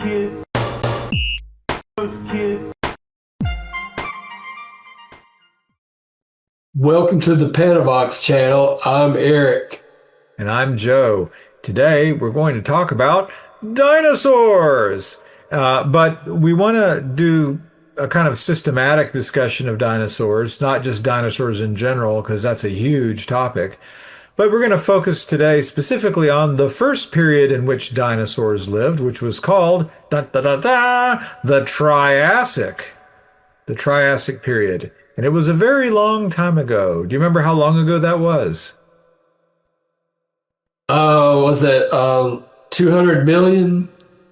kids, those kids. Welcome to the Panavox channel. I'm Eric. And I'm Joe. Today we're going to talk about dinosaurs. But we want to do a kind of systematic discussion of dinosaurs, not just dinosaurs in general, because that's a huge topic. But we're going to focus today specifically on the first period in which dinosaurs lived, which was called the Triassic. The Triassic period. And it was a very long time ago. Do you remember how long ago that was? Was that 200 million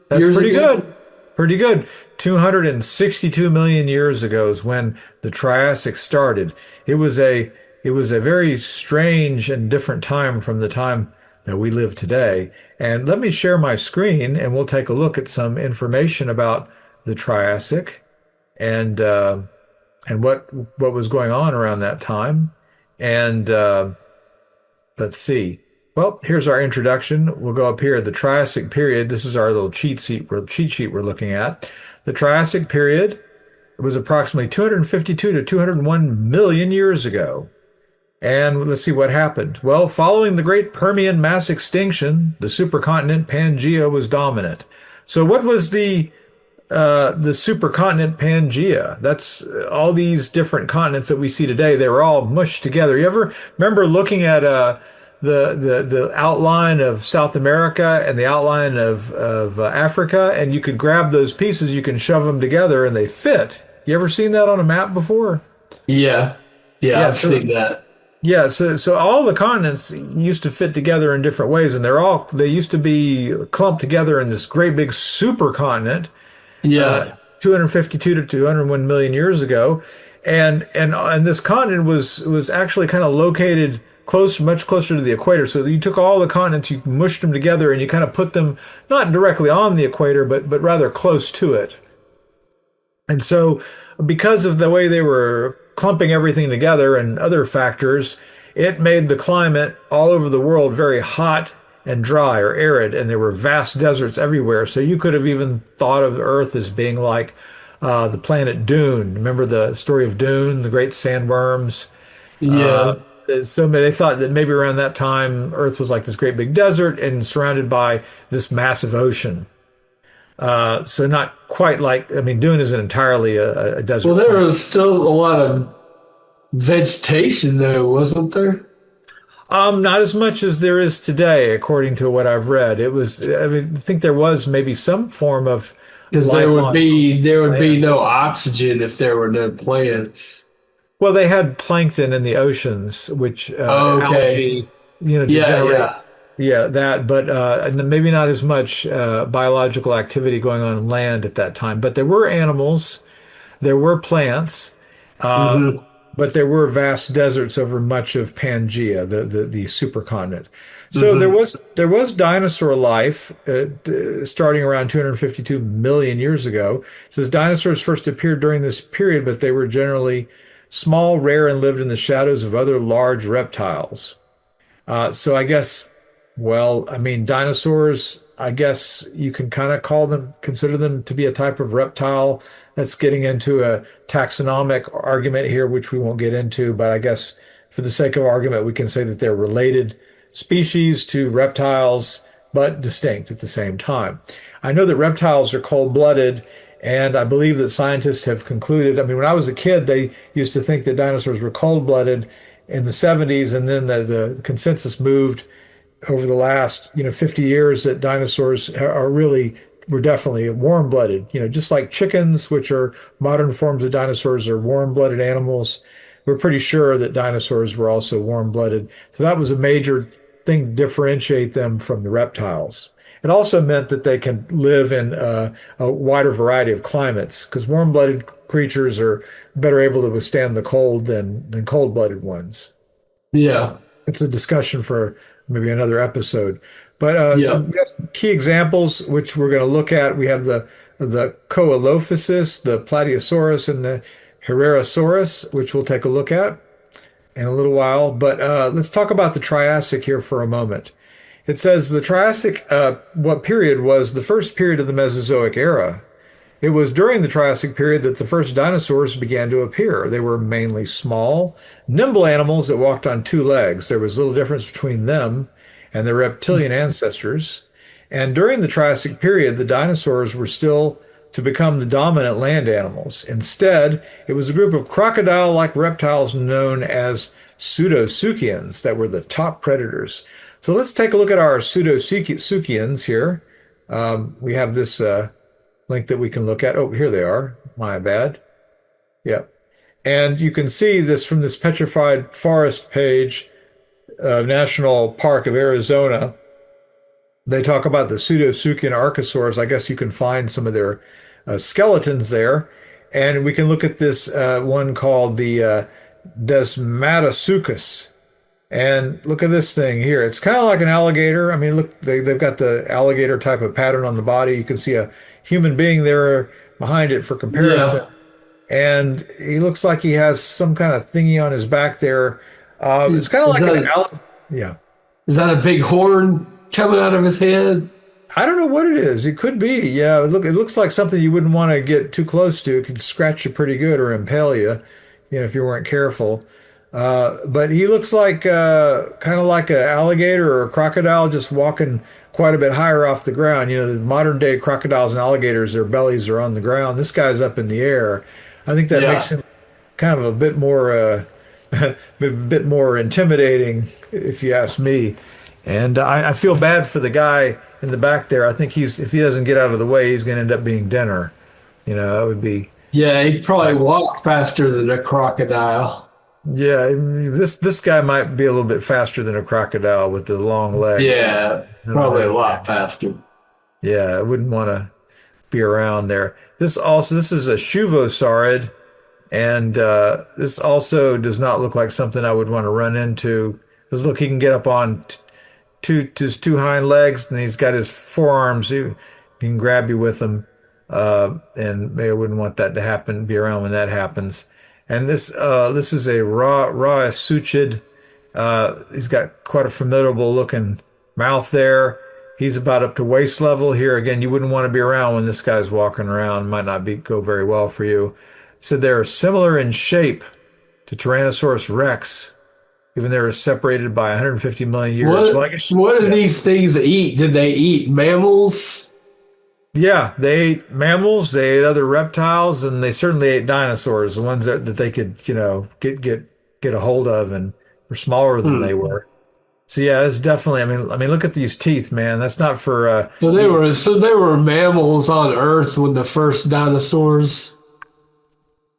That's years pretty ago? good. Pretty good. 262 million years ago is when the Triassic started. It was a very strange and different time from the time that we live today. And let me share my screen and we'll take a look at some information about the Triassic and what was going on around that time. And let's see. Well, here's our introduction. We'll go up here. The Triassic period. This is our little cheat sheet we're looking at. The Triassic period was approximately 252 to 201 million years ago. And let's see what happened. Well, following the great Permian mass extinction, the supercontinent Pangaea was dominant. So what was the supercontinent Pangaea? That's all these different continents that we see today. They were all mushed together. You ever remember looking at the outline of South America and the outline of Africa, and you could grab those pieces, you can shove them together, and they fit. You ever seen that on a map before? Yeah. Yeah, I've seen that. Yeah, so all the continents used to fit together in different ways, and they used to be clumped together in this great big supercontinent. Yeah. 252 to 201 million years ago, and this continent was actually kind of located much closer to the equator. So you took all the continents, you mushed them together, and you kind of put them not directly on the equator, but rather close to it. And so, because of the way they were clumping everything together and other factors, it made the climate all over the world very hot and dry or arid, and there were vast deserts everywhere. So you could have even thought of Earth as being like the planet Dune. Remember the story of Dune, the great sandworms? Yeah. So they thought that maybe around that time, Earth was like this great big desert and surrounded by this massive ocean. So not quite like, I mean, Dune isn't entirely a desert. Well, there planet. was still a lot of vegetation, though, wasn't there? Not as much as there is today, according to what I've read. I think there was maybe some form of Because life on there would be land. no oxygen if there were no plants. Well, they had plankton in the oceans, which Okay. algae, Yeah, degenerate. yeah. Yeah, that, but and then maybe not as much biological activity going on land at that time. But there were animals, there were plants, uh, hmm but there were vast deserts over much of Pangaea, the supercontinent. So hmm there was dinosaur life starting around 252 million years ago. It says dinosaurs first appeared during this period, but they were generally small, rare, and lived in the shadows of other large reptiles. So I guess, well, I mean, dinosaurs, I guess you can kind of consider them to be a type of reptile. That's getting into a taxonomic argument here, which we won't get into, but I guess for the sake of argument, we can say that they're related species to reptiles, but distinct at the same time. I know that reptiles are cold-blooded, and I believe that scientists have concluded, I mean, when I was a kid, they used to think that dinosaurs were cold-blooded in the 70s, and then the consensus moved over the last 50 years that dinosaurs were definitely warm-blooded, just like chickens, which are modern forms of dinosaurs, are warm-blooded animals. We're pretty sure that dinosaurs were also warm-blooded. So that was a major thing to differentiate them from the reptiles. It also meant that they can live in a wider variety of climates, because warm-blooded creatures are better able to withstand the cold than cold-blooded ones. Yeah. It's a discussion for maybe another episode. But Yeah. we have some key examples which we're going to look at. We have the Coelophysis, the Plateosaurus, and the Herrerasaurus, which we'll take a look at in a little while. But let's talk about the Triassic here for a moment. It says the Triassic, what period was the first period of the Mesozoic era? It was during the Triassic period that the first dinosaurs began to appear. They were mainly small, nimble animals that walked on two legs. There was little difference between them and their reptilian ancestors. And during the Triassic period, the dinosaurs were still to become the dominant land animals. Instead, it was a group of crocodile-like reptiles known as pseudosuchians that were the top predators. So let's take a look at our pseudosuchians here. We have this link that we can look at. Oh, here they are. My bad. Yep. And you can see this from this Petrified Forest page, National Park of Arizona. They talk about the pseudosuchian archosaurs. I guess you can find some of their skeletons there. And we can look at this one called the Desmatosuchus. And look at this thing here. It's kind of like an alligator. I mean, look, they've got the alligator type of pattern on the body. You can see a human being there behind it for comparison. Yeah. And he looks like he has some kind of thingy on his back there. It's kind of like yeah. Is that a big horn coming out of his head? I don't know what it is. It could be. Yeah, it looks like something you wouldn't want to get too close to. It could scratch you pretty good or impale you, if you weren't careful. But he looks like kind of like an alligator or a crocodile just walking quite a bit higher off the ground. The modern day crocodiles and alligators, their bellies are on the ground. This guy's up in the air. I think that makes him kind of a bit more intimidating, if you ask me. And I feel bad for the guy in the back there. I think if he doesn't get out of the way, he's going to end up being dinner. That would be. Yeah, he'd probably walk faster than a crocodile. Yeah, this guy might be a little bit faster than a crocodile with the long legs. Yeah, probably a lot faster. Yeah, I wouldn't want to be around there. This is a shuvosaurid, and this also does not look like something I would want to run into. Because look, he can get up on his two hind legs, and he's got his forearms. He can grab you with them, and maybe I wouldn't want that to happen. Be around when that happens. And this is a Rauisuchid. He's got quite a formidable looking mouth there. He's about up to waist level here. Again, you wouldn't want to be around when this guy's walking around. Might not go very well for you. So they're similar in shape to Tyrannosaurus Rex, even though they're separated by 150 million years. What do these things eat? Did they eat mammals? Yeah, they ate mammals, they ate other reptiles, and they certainly ate dinosaurs, the ones that they could, get a hold of and were smaller than they were. So yeah, it's definitely. I mean, look at these teeth, man. That's not for. So they were mammals on Earth when the first dinosaurs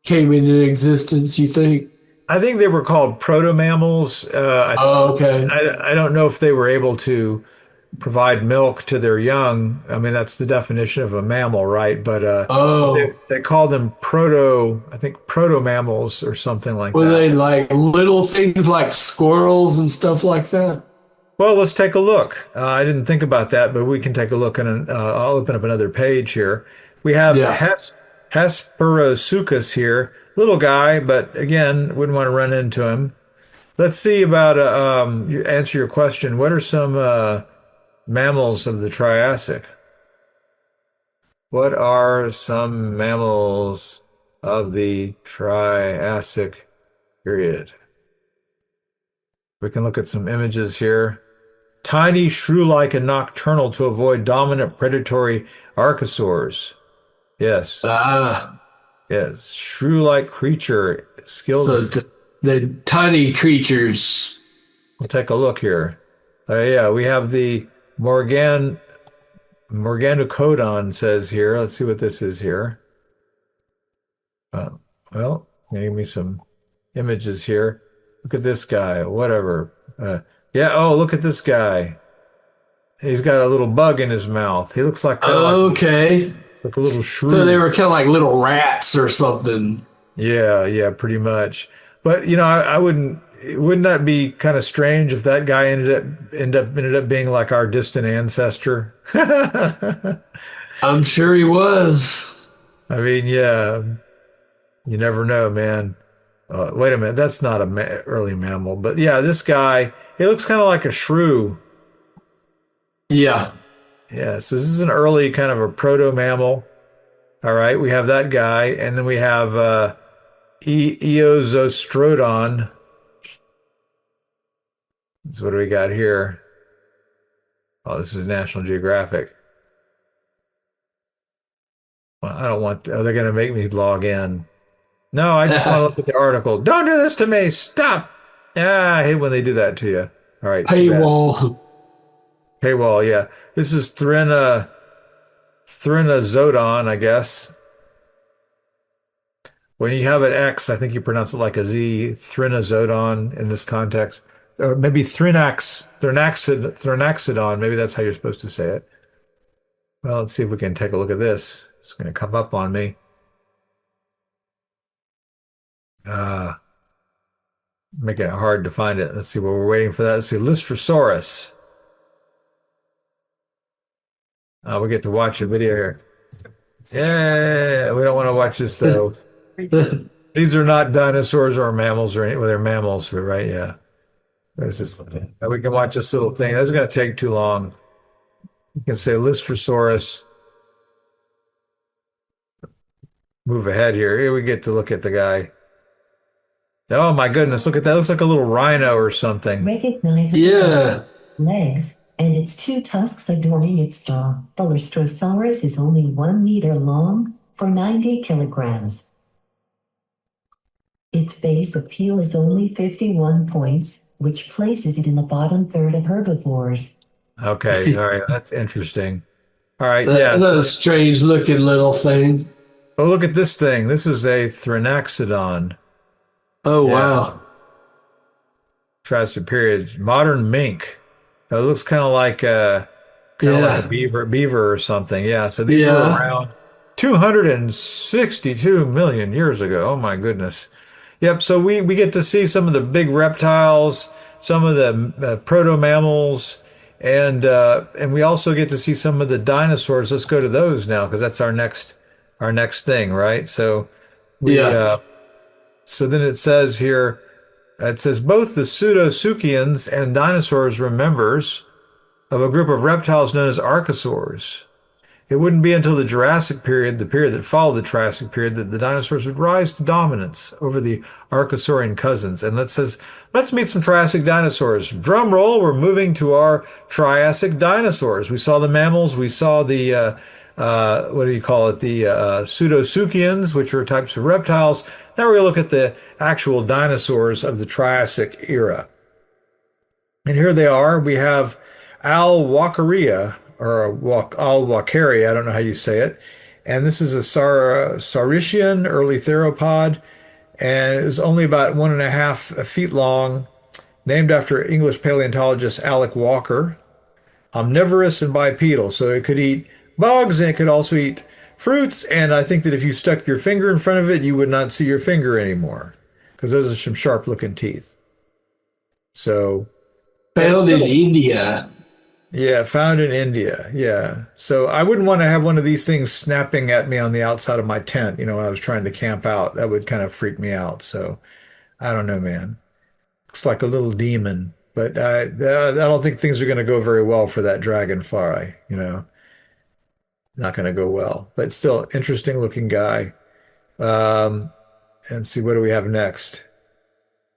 came into existence. You think? I think they were called proto-mammals. Okay. I don't know if they were able to provide milk to their young. I mean, that's the definition of a mammal, right? But they call them proto-mammals or something like that. Were they like little things like squirrels and stuff like that? Well, let's take a look. I didn't think about that, but we can take a look, and I'll open up another page here. We have Hesperosuchus here, little guy, but again, wouldn't want to run into him. Let's see about answer your question. What are some mammals of the Triassic? What are some mammals of the Triassic period? We can look at some images here. Tiny, shrew-like, and nocturnal to avoid dominant predatory archosaurs. Yes. Yes. Shrew-like creature. Skilled. So the tiny creatures. We'll take a look here. Yeah, we have the Morganocodon says here. Let's see what this is here. Well, give me some images here. Look at this guy. Whatever. Oh, look at this guy. He's got a little bug in his mouth. He looks like like a little shrew. So they were kind of like little rats or something. Yeah, pretty much. But I wouldn't. Wouldn't that be kind of strange if that guy ended up being like our distant ancestor? I'm sure he was. I mean, yeah, you never know, man. Wait a minute, that's not a early mammal, but yeah, this guy, he looks kind of like a shrew. Yeah. Yeah, so this is an early kind of a proto-mammal. All right, we have that guy, and then we have Eosostrodon. So what do we got here? Oh, this is National Geographic. Well, I don't want, oh, they're going to make me log in. No, I just want to look at the article. Don't do this to me. Stop. Ah, I hate when they do that to you. All right, too bad. Paywall. Paywall, yeah. This is Thrinazodon, I guess. When you have an X, I think you pronounce it like a Z, Thrinazodon in this context. Or maybe Thrinaxodon. Maybe that's how you're supposed to say it. Well, let's see if we can take a look at this. It's going to come up on me. Making it hard to find it. Let's see what we're waiting for that. Let's see, Lystrosaurus. We get to watch a video here. Yeah, we don't want to watch this though. These are not dinosaurs or mammals or any, well, they're mammals, right? Yeah. There's this. We can watch this little thing. That's going to take too long. You can say Lystrosaurus. Move ahead here. Here we get to look at the guy. Oh my goodness, look at that. Looks like a little rhino or something. Recognizable Yeah. legs and its two tusks adorning its jaw. The Lystrosaurus is only 1 meter long for 90 kilograms. Its base appeal is only 51 points, which places it in the bottom third of herbivores. Okay, all right, that's interesting. All right, That's yeah. a strange looking little thing. Oh, look at this thing. This is a Thrinaxodon. Oh, Yeah. wow. Triassic period. Modern mink. It looks kind of like a beaver or something. Yeah. So these were Yeah. around 262 million years ago. Oh my goodness. Yep. So we get to see some of the big reptiles, some of the proto mammals, and we also get to see some of the dinosaurs. Let's go to those now because that's our next thing, right? So Yeah. so then it says here, it says both the pseudosuchians and dinosaurs were members of a group of reptiles known as archosaurs. It wouldn't be until the Jurassic period, the period that followed the Triassic period, that the dinosaurs would rise to dominance over the archosaurian cousins. And let's meet some Triassic dinosaurs. Drum roll, we're moving to our Triassic dinosaurs. We saw the mammals, we saw the what do you call it? The pseudosuchians, which are types of reptiles. Now we're going to look at the actual dinosaurs of the Triassic era. And here they are. We have Alwalkeria, or Alwalkeria, I don't know how you say it. And this is a Saurischia, early theropod, and it was only about 1.5 feet long, named after English paleontologist Alec Walker. Omnivorous and bipedal, so it could eat bugs and it could also eat fruits. And I think that if you stuck your finger in front of it, you would not see your finger anymore because those are some sharp looking teeth. So Found in India. yeah, found in India. Yeah. So I wouldn't want to have one of these things snapping at me on the outside of my tent, when I was trying to camp out. That would kind of freak me out. So I don't know, man. Looks like a little demon, but I don't think things are going to go very well for that dragonfly, Not going to go well, but still interesting looking guy. And see, what do we have next?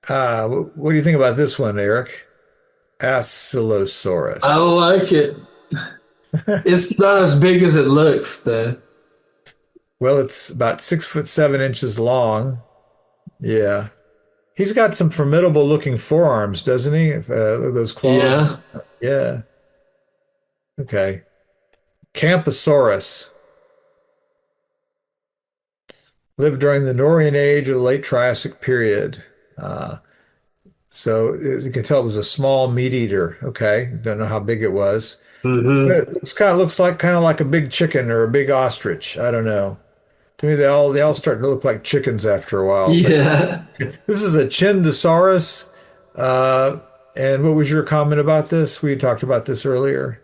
What do you think about this one, Eric? Acylosaurus. I don't like it. It's not as big as it looks, though. Well, it's about 6'7" long. Yeah. He's got some formidable looking forearms, doesn't he? Those claws. Yeah. Yeah. Okay. Camposaurus lived during the Norian age or the late Triassic period. So as you can tell, it was a small meat eater. Okay, don't know how big it was. Mm-hmm. But it looks like kind of like a big chicken or a big ostrich. I don't know. To me, they all start to look like chickens after a while. Yeah. But this is a Chindosaurus. And what was your comment about this? We talked about this earlier.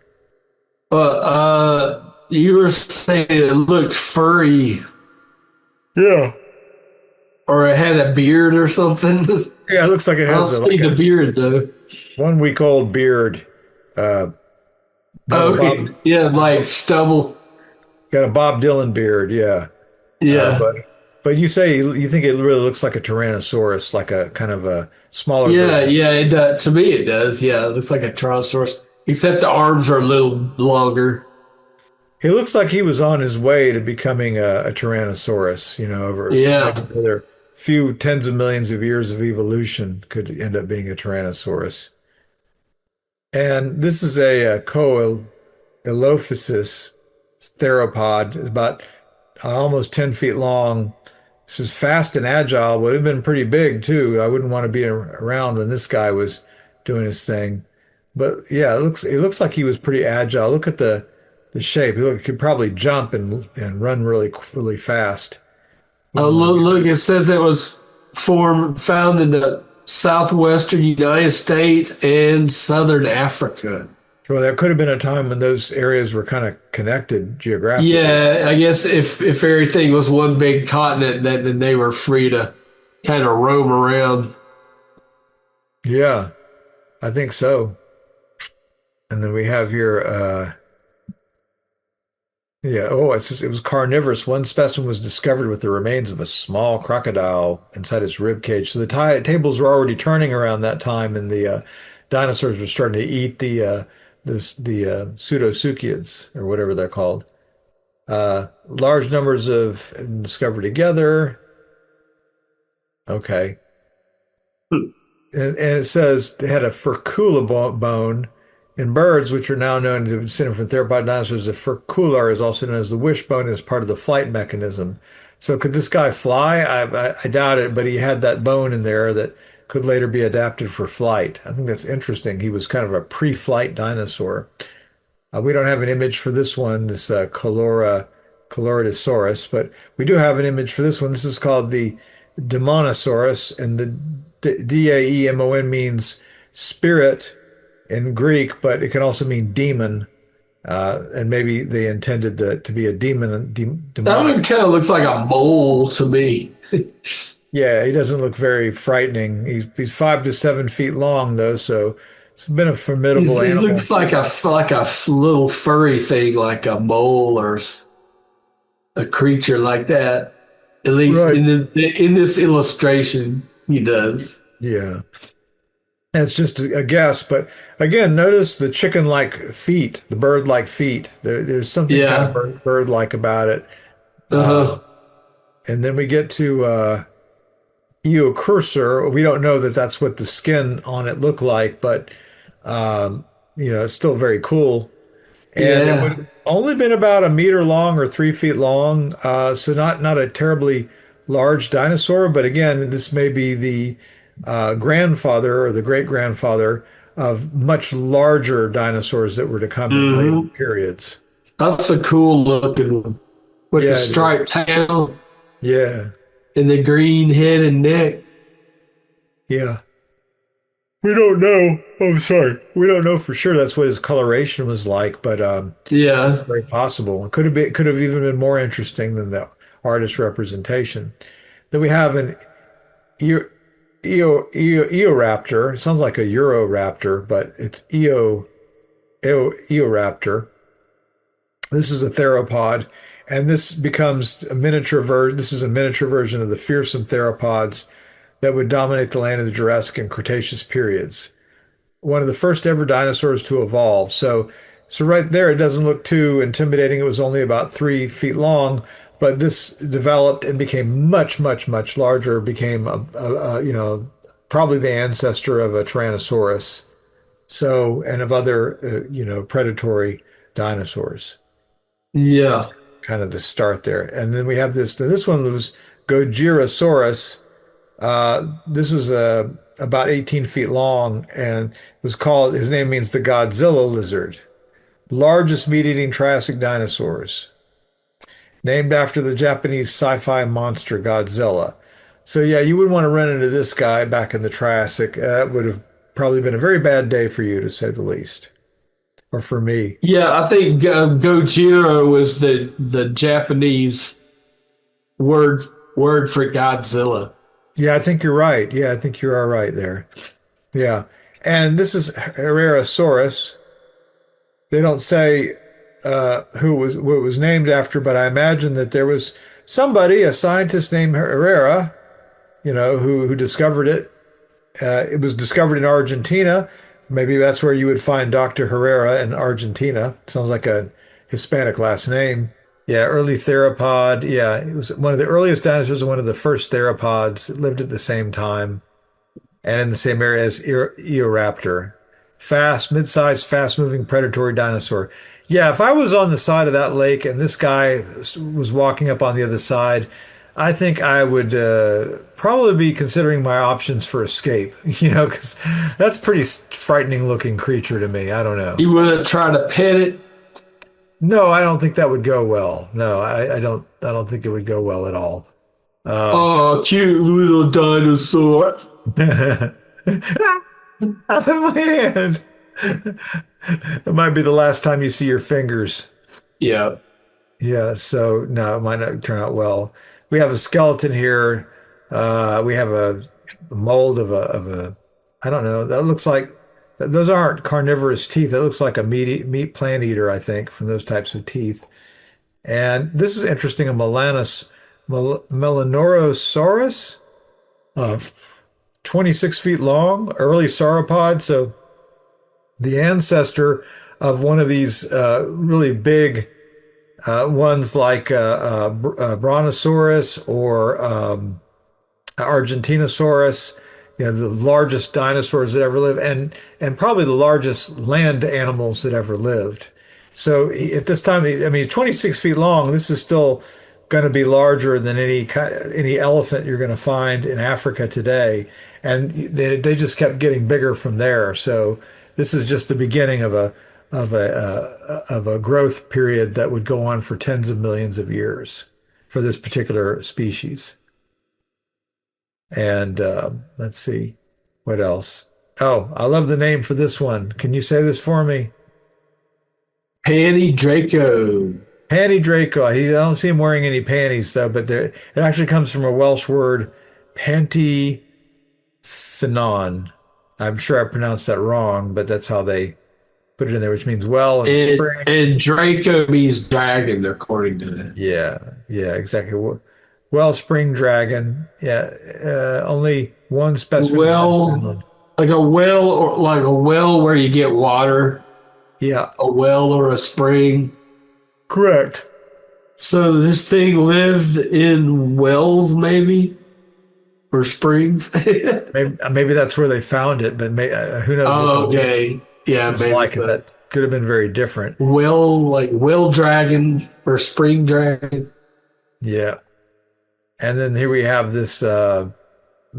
Well, you were saying it looked furry, Yeah. or it had a beard or something. Yeah, it looks like it I has don't see the beard though. 1 week old beard. Got a Okay. Bob, Yeah, like stubble. got a Bob Dylan beard. Yeah. Uh, Yeah. but but you say you think it really looks like a Tyrannosaurus, like a kind of a smaller Yeah, version. yeah, it does. To me it does. Yeah, it looks like a Tyrannosaurus. Except the arms are a little longer. He looks like he was on his way to becoming a Tyrannosaurus, over maybe Yeah. another few tens of millions of years of evolution could end up being a Tyrannosaurus. And this is a, Coelophysis theropod, about almost 10 feet long. This is fast and agile. Would have been pretty big too. I wouldn't want to be around when this guy was doing his thing. But yeah, it looks like he was pretty agile. Look at the shape. He could probably jump and run really fast. Oh, Wouldn't want to look, be. it says it was found in the southwestern United States and southern Africa. Well, there could have been a time when those areas were kind of connected geographically. Yeah, I guess if everything was one big continent, then they were free to kind of roam around. Yeah, I think so. And then we have here, yeah, it was carnivorous. One specimen was discovered with the remains of a small crocodile inside its rib cage. So the tables were already turning around that time, and the dinosaurs were starting to eat the pseudosuchiids, or whatever they're called. Large numbers of discovered together. Okay. And it says it had a furcula bone. In birds, which are now known to be descended from theropod dinosaurs, the furcular is also known as the wishbone, and is part of the flight mechanism. So could this guy fly? I doubt it, but he had that bone in there that could later be adapted for flight. I think that's interesting. He was kind of a pre-flight dinosaur. We don't have an image for this one, this Caloridosaurus, but we do have an image for this one. This is called the Demonosaurus, and the Daemon means spirit in Greek, but it can also mean demon. And maybe they intended to be a demon, That one demonic. kind of looks like a mole to me. Yeah, he doesn't look very frightening. He's 5 to 7 feet long, though, so it's been a formidable It animal. looks like a little furry thing, like a mole or a creature like that. At least Right. in this illustration, he does. Yeah. That's just a guess, but again, notice the chicken-like feet, the bird-like feet. There's something kind of Yeah. bird-like about it. Uh-huh. And then we get to Eocursor. We don't know that that's what the skin on it looked like, but it's still very cool. And it would Yeah. have only been about a meter long or 3 feet long, so not a terribly large dinosaur. But again, this may be the grandfather or the great grandfather of much larger dinosaurs that were to come in later Hmm. periods. That's a cool looking one with Yeah, the it is. striped tail Yeah, and the green head and neck. yeah. We don't know. Oh, sorry. We don't know for sure that's what his coloration was like, but it's Yeah. very possible. It could have even been more interesting than the artist representation. Then we have an Eoraptor. It sounds like a Euroraptor, but it's Eoraptor. This is a theropod, and this becomes a miniature version. This is a miniature version of the fearsome theropods that would dominate the land of the Jurassic and Cretaceous periods. One of the first ever dinosaurs to evolve. So right there, it doesn't look too intimidating. It was only about 3 feet long, but this developed and became much, much, much larger. Became probably the ancestor of a Tyrannosaurus. So, and of other predatory dinosaurs. That's Yeah. kind of the start there. And then we have this. This one was Gojirasaurus. This was about 18 feet long, and was called. His name means the Godzilla lizard, largest meat-eating Triassic dinosaurs, named after the Japanese sci-fi monster Godzilla. So yeah, you wouldn't want to run into this guy back in the Triassic. That would have probably been a very bad day for you, to say the least, or for me. Yeah, I think Gojira was the Japanese word for Godzilla. Yeah, I think you're right. Yeah, I think you are right there. Yeah. And this is Herrerasaurus. They don't say who it was named after, but I imagine that there was somebody, a scientist named Herrera, who discovered it. It was discovered in Argentina. Maybe that's where you would find Dr. Herrera in Argentina. Sounds like a Hispanic last name. Yeah, early theropod. Yeah, it was one of the earliest dinosaurs and one of the first theropods. It lived at the same time and in the same area as Eoraptor. Mid-sized, fast-moving predatory dinosaur. Yeah, if I was on the side of that lake and this guy was walking up on the other side, I think I would probably be considering my options for escape, because that's a pretty frightening looking creature to me. I don't know. You wouldn't try to pet it? No, I don't think that would go well. No, I don't think it would go well at all. Oh, cute little dinosaur. Out of my hand. It might be the last time you see your fingers. Yeah. Yeah, so no, it might not turn out well. We have a skeleton here. We have a mold of a I don't know. That looks like those aren't carnivorous teeth. That looks like a meat plant eater, I think, from those types of teeth. And this is interesting, a Melanorosaurus, 26 feet long, early sauropod. So the ancestor of one of these really big ones like Brontosaurus or Argentinosaurus, the largest dinosaurs that ever lived, and probably the largest land animals that ever lived. So at this time, I mean, 26 feet long. This is still going to be larger than any elephant you're going to find in Africa today, and they just kept getting bigger from there. So this is just the beginning of a growth period that would go on for tens of millions of years for this particular species. And let's see, what else? Oh, I love the name for this one. Can you say this for me? Panny-Draco. Panny-Draco. I don't see him wearing any panties though, but it actually comes from a Welsh word, panthyphenon. I'm sure I pronounced that wrong, but that's how they put it in there, which means well and spring. And Draco means dragon, according to this. Yeah, exactly. Well, spring dragon. Yeah, only one specimen. Well, like a well where you get water. Yeah, a well or a spring. Correct. So this thing lived in wells, maybe, or springs. maybe that's where they found it, but who knows? Oh, okay. Yeah, maybe like it. That could have been very different. Well dragon or spring dragon. Yeah. And then here we have this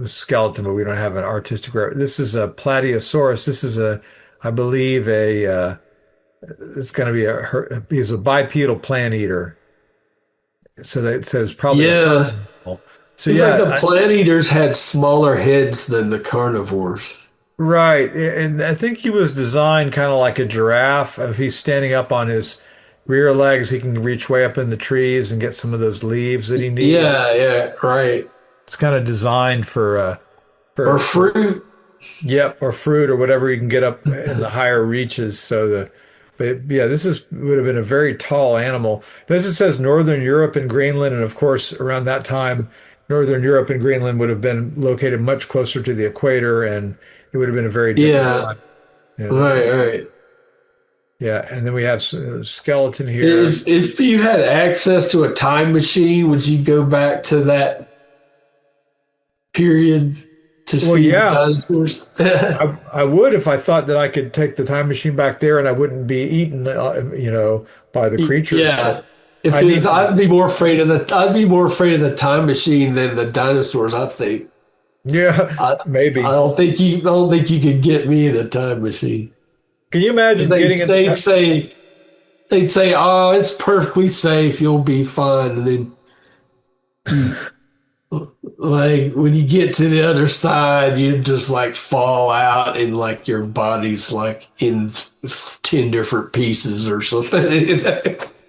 skeleton, but we don't have an artistic reference. This is a Plateosaurus. This is I believe it's going to be he's a bipedal plant eater. So that says probably. Yeah. So like the plant eaters had smaller heads than the carnivores. Right. And I think he was designed kind of like a giraffe. If he's standing up on his rear legs, he can reach way up in the trees and get some of those leaves that he needs. Yeah, right. It's kind of designed for fruit. Yep, or fruit or whatever you can get up in the higher reaches. But yeah, would have been a very tall animal. Notice it says Northern Europe and Greenland, and of course, around that time, Northern Europe and Greenland would have been located much closer to the equator, and it would have been a very different time. Yeah. Right. Yeah, and then we have skeleton here. If you had access to a time machine, would you go back to that period to see the dinosaurs? I would if I thought that I could take the time machine back there and I wouldn't be eaten, by the creatures. Yeah. I'd be more afraid of the time machine than the dinosaurs, I think. Yeah, maybe. I don't think you could get me in a time machine. Can you imagine they'd say, "Oh, it's perfectly safe. You'll be fine." And then, like when you get to the other side, you just like fall out, and like your body's like in 10 different pieces or something.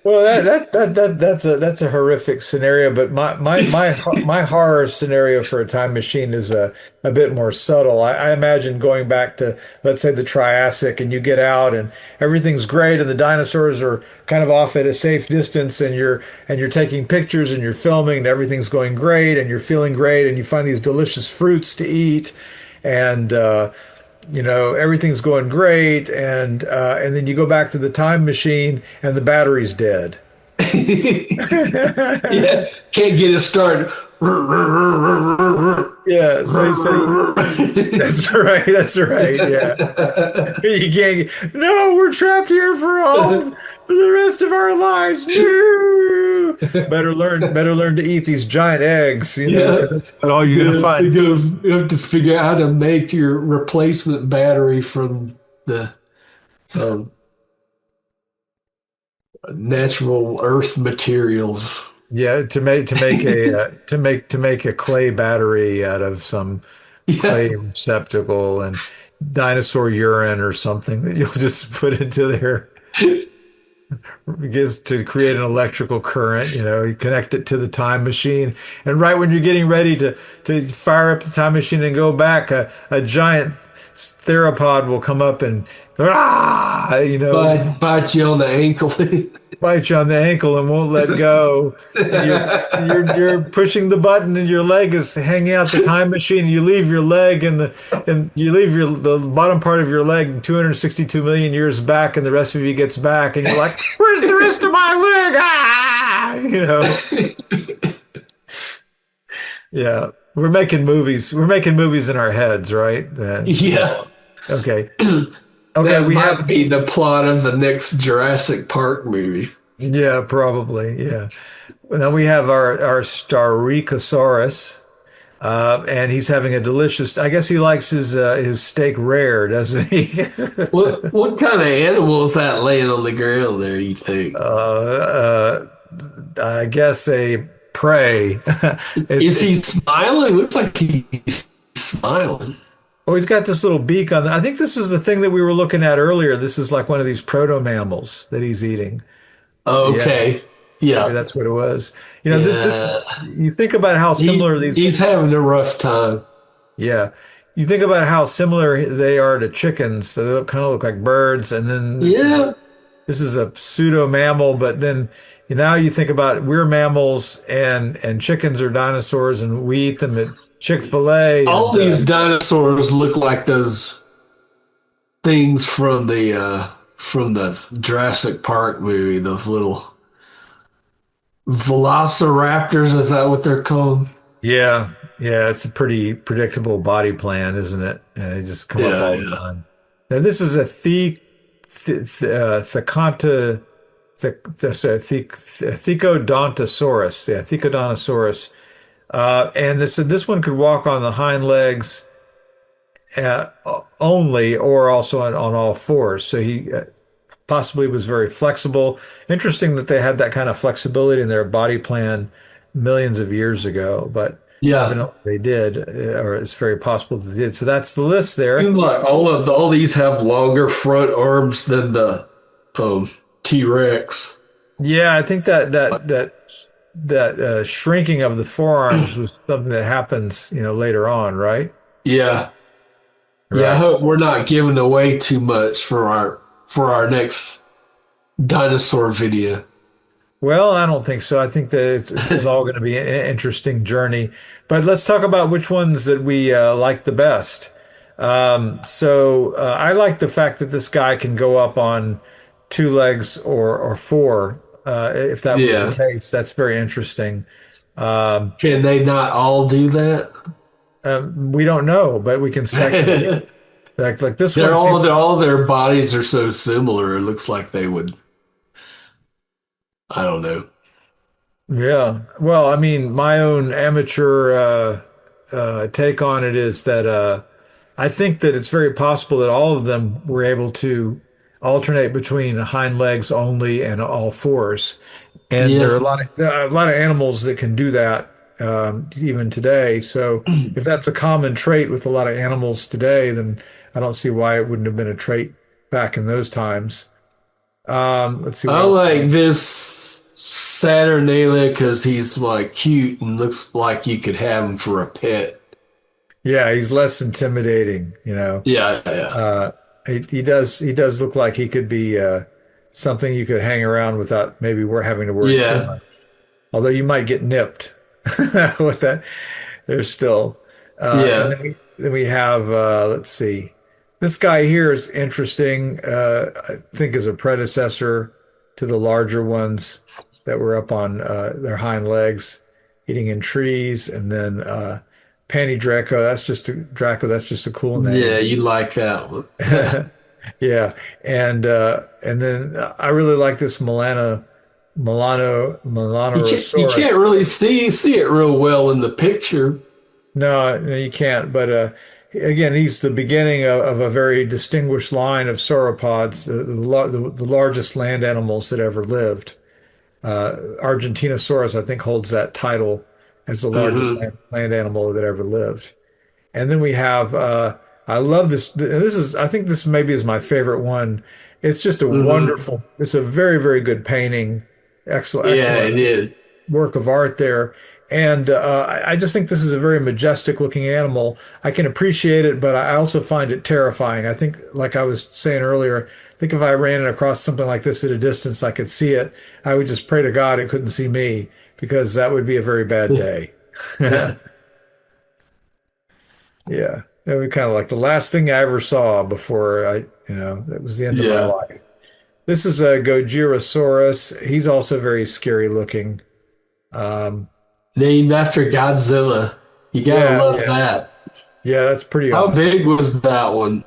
Well, that's a horrific scenario, but my horror scenario for a time machine is a bit more subtle. I imagine going back to, let's say, the Triassic, and you get out and everything's great, and the dinosaurs are kind of off at a safe distance, and you're taking pictures and you're filming, and everything's going great, and you're feeling great, and you find these delicious fruits to eat, and everything's going great, and then you go back to the time machine and the battery's dead. Yeah, can't get it started. Yeah, that's right. That's right. Yeah, you can't. No, we're trapped here for the rest of our lives. No! Better learn to eat these giant eggs. Yeah. 'Cause that's about all you're gonna find. You have to figure out how to make your replacement battery from the um, natural earth materials. Yeah, to make a clay battery out of some Yeah, clay receptacle and dinosaur urine or something that you'll just put into there. Begins to create an electrical current. You connect it to the time machine, and right when you're getting ready to fire up the time machine and go back, a giant theropod will come up and bite you on the ankle. bite you on the ankle and won't let go. And you're pushing the button, and your leg is hanging out the time machine. You leave your leg and you leave the bottom part of your leg 262 million years back, and the rest of you gets back, and you're like, "Where's the rest of my leg?" Yeah, we're making movies. We're making movies in our heads, right? Yeah, Okay. Okay, that we might have. be the plot of the next Jurassic Park movie. Yeah, probably. Yeah. Well, now we have our Staurikosaurus, and he's having a delicious. I guess he likes his steak rare, doesn't he? What kind of animal is that laying on the ground there, you think? I guess a prey. Is he smiling? Looks like he's smiling. Oh, he's got this little beak on. I think this is the thing that we were looking at earlier. This is like one of these proto mammals that he's eating. Okay. Maybe Yeah. that's what it was. This Yeah. you think about how similar these. He's having a rough time. Yeah. You think about how similar they are to chickens. They kind of look like birds, and then Yeah. this is a pseudo mammal, but then now you think about we're mammals, and chickens are dinosaurs, and we eat them at Chick-fil-A. All And, these dinosaurs look like those things from the Jurassic Park movie, those little velociraptors, is that what they're called? yeah, it's a pretty predictable body plan, isn't it? They just come up Yeah, all the yeah. time. Now this is a Theconta, Thecodontosaurus. Yeah, Thecodontosaurus. And this one could walk on the hind legs only, or also on all fours. So he possibly was very flexible. Interesting that they had that kind of flexibility in their body plan millions of years ago, but Yeah. they did, or it's very possible that they did. So that's the list there. Seems like all these have longer front arms than the T-Rex. Yeah, I think that shrinking of the forearms was something that happens, later on, right? Yeah. Yeah, I Right. hope we're not giving away too much for our next dinosaur video. Well, I don't think so. I think that it's all going to be an interesting journey. But let's talk about which ones that we like the best. I like the fact that this guy can go up on two legs or four. If that was Yeah. the case, that's very interesting. Can they not all do that? We don't know, but we can speculate. Like this one seems. All their bodies are so similar. It looks like they would. I don't know. Yeah. Well, I mean, my own amateur take on it is that I think that it's very possible that all of them were able to alternate between hind legs only and all fours. And Yeah. there are a lot of animals that can do that even today. So if that's a common trait with a lot of animals today, then I don't see why it wouldn't have been a trait back in those times. Let's see what I else. like this Saturnalia because he's like cute and looks like you could have him for a pet. Yeah, he's less intimidating, you know. Yeah, yeah, Uh, he does look like he could be something you could hang around without maybe we're having to worry too yeah, much. Although you might get nipped with that. There's still, and yeah, then we have let's see, this guy here is interesting. I think is a predecessor to the larger ones that were up on their hind legs, eating in trees, and then Panty Draco. That's just a cool yeah. name. You like that one? Yeah, and then I really like this You can't Melanorosaurus. really see it real well in the picture. No, no, you can't. But again, he's the beginning of a very distinguished line of sauropods, the largest land animals that ever lived. Argentinosaurus, I think, holds that title as the largest Hmm. land animal that ever lived. And then we have, I love this. I think this maybe is my favorite one. It's just a Hmm. wonderful, it's a very, very good painting. Excellent, Yeah, excellent it is. work of art there. And I just think this is a very majestic looking animal. I can appreciate it, but I also find it terrifying. I think, like I was saying earlier, I think if I ran across something like this at a distance, I could see it. I would just pray to God it couldn't see me because that would be a very bad day. Yeah, Yeah. That would be kind of like the last thing I ever saw before that was the end of my yeah. life. This is a Gojirosaurus. He's also very scary looking. Um, Named after Godzilla. You gotta yeah, love yeah, that. yeah, that's pretty How awesome. big was that one?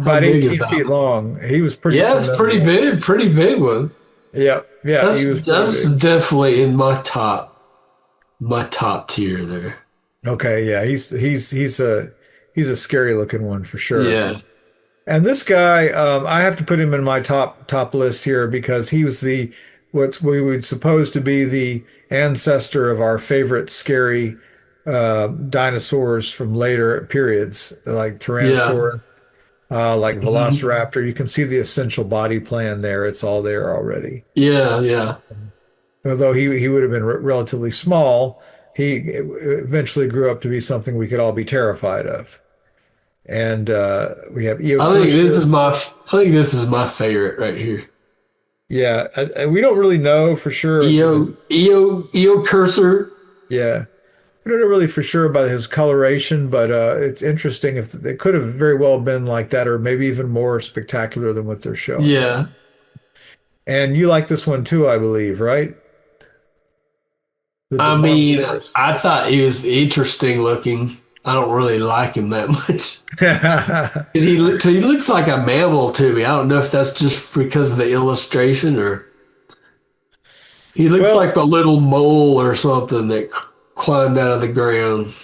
How About big is 18 that feet one? long. He was pretty Yeah, it's formidable. pretty big one. Yeah, yeah, he was pretty That's big. definitely in my top tier there. Okay, yeah, he's a scary looking one for sure. Yeah, And this guy, I have to put him in my top list here because he was the what we would suppose to be the ancestor of our favorite scary dinosaurs from later periods, like yeah, Tyrannosaurus, like mhm, Velociraptor. You can see the essential body plan there. It's all there already. yeah, yeah. Although he would have been relatively small, he eventually grew up to be something we could all be terrified of. And we have Eocursor. I think this is my favorite right here. Yeah, we don't really know for sure if it's, EO cursor. yeah, we don't know really for sure about his coloration, but it's interesting if it could have very well been like that, or maybe even more spectacular than what they're showing. Yeah. And you like this one too, I believe, right? The I mean, Demontosaurus. I thought he was interesting looking. I don't really like him that much. He looks like a mammal to me. I don't know if that's just because of the illustration or he looks Well, like a little mole or something that climbed out of the ground.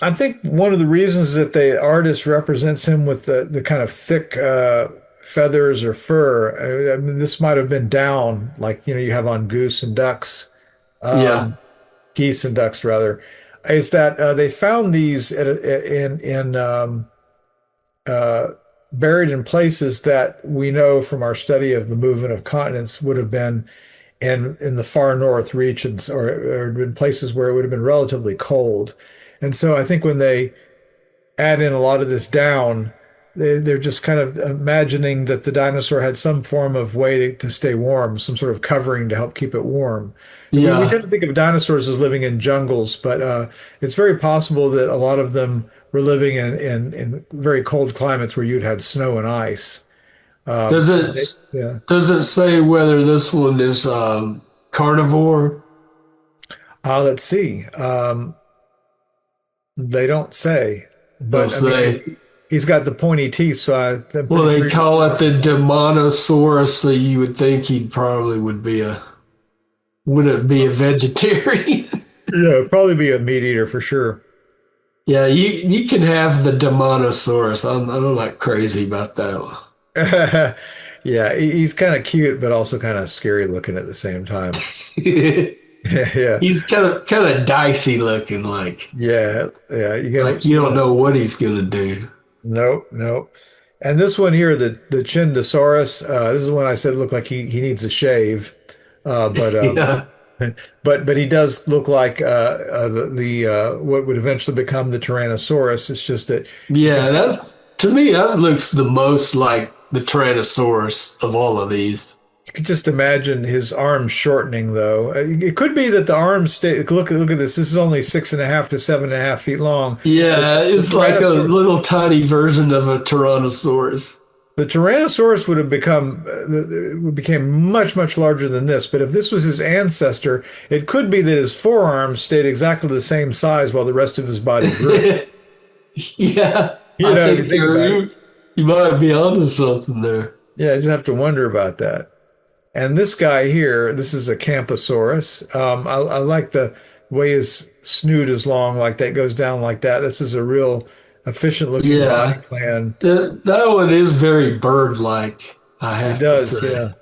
I think one of the reasons that the artist represents him with the kind of thick feathers or fur, I mean, this might have been down, like you have on goose and ducks, Yeah. um, geese and ducks rather, is that they found these uh, buried in places that we know from our study of the movement of continents would have been in the far north regions or in places where it would have been relatively cold. And so I think when they add in a lot of this down, they're just kind of imagining that the dinosaur had some form of way to stay warm, some sort of covering to help keep it warm. We Yeah. tend to think of dinosaurs as living in jungles, but it's very possible that a lot of them were living in very cold climates where you'd had snow and ice. Does And it yeah. does it say whether this one is carnivore? Let's see. They don't say, They'll but I mean, say, he's got the pointy teeth, so I'm well, pretty they sure. call it the Demonosaurus, so you would think he probably wouldn't be a vegetarian. Yeah, it'd probably be a meat eater for sure. Yeah, you can have the Demonosaurus. I'm not crazy about that one. Yeah, he's kind of cute, but also kind of scary looking at the same time. Yeah, He's kind of dicey looking, yeah, yeah. You gotta, you don't know what he's gonna do. nope, nope. And this one here, the Chindosaurus, this is one I said looked like he needs a shave. But Yeah. but he does look like the what would eventually become the Tyrannosaurus. It's just that you can Yeah, see that's to me that looks the most like the Tyrannosaurus of all of these. you could just imagine his arms shortening, though. It could be that the arms stay. Look at this. This is only 6.5 to 7.5 feet long. Yeah, The it's like a Tyrannosaurus, little tiny version of a Tyrannosaurus. the Tyrannosaurus would have became much larger than this. But if this was his ancestor, it could be that his forearms stayed exactly the same size while the rest of his body grew. Yeah, You I know, if you think think about it. you might be onto something there. Yeah, I just have to wonder about that. And this guy here, this is a Camposaurus. I like the way his snoot is long, like that goes down like that. This is a real efficient looking body Yeah, plan. that one is very bird-like, I It have to does, say. yeah.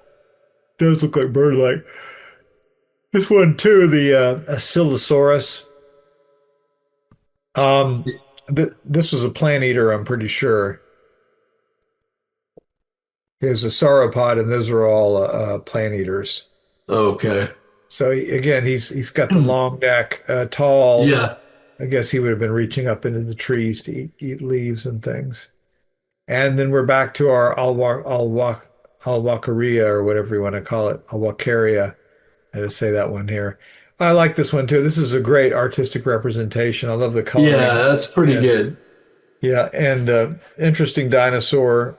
Does look like bird-like. This one too, the Acylosaurus. Um, this was a plant eater, I'm pretty sure. He has a sauropod, and those are all plant eaters. Okay. So again, he's got the long neck, tall. Yeah. I guess he would have been reaching up into the trees to eat leaves and things. And then we're back to our Alwakaria or whatever you want to call it, Alwakaria. I just say that one here. I like this one too. This is a great artistic representation. I love the Yeah, coloring. that's pretty Yeah, good. yeah, and interesting dinosaur,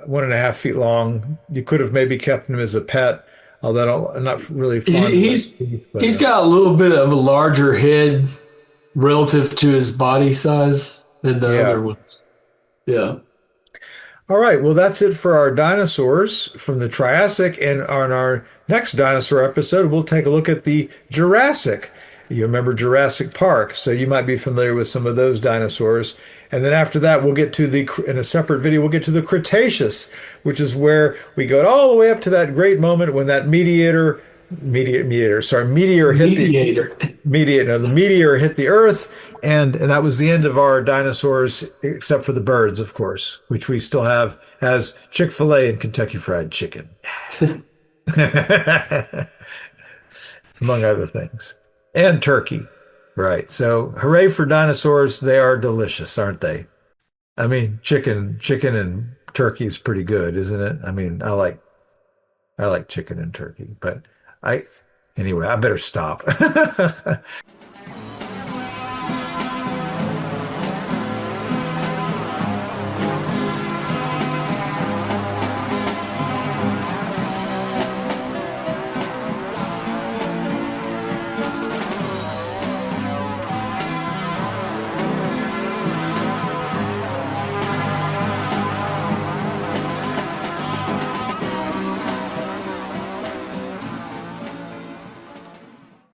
1.5 feet long. You could have maybe kept him as a pet, although I'm not really fond of He's it. But he's got a little bit of a larger head relative to his body size than the yeah. other ones. Yeah. All right, well, that's it for our dinosaurs from the Triassic. And on our next dinosaur episode, we'll take a look at the Jurassic. You remember Jurassic Park, so you might be familiar with some of those dinosaurs. And then after that, we'll get to in a separate video, we'll get to the Cretaceous, which is where we go all the way up to that great moment when that meteor hit Mediator. the meteor hit the Earth, and that was the end of our dinosaurs, except for the birds, of course, which we still have as Chick-fil-A and Kentucky Fried Chicken, among other things, and turkey. Right. So, hooray for dinosaurs! They are delicious, aren't they? I mean, chicken and turkey is pretty good, isn't it? I mean, I like chicken and turkey, but I anyway, I better stop.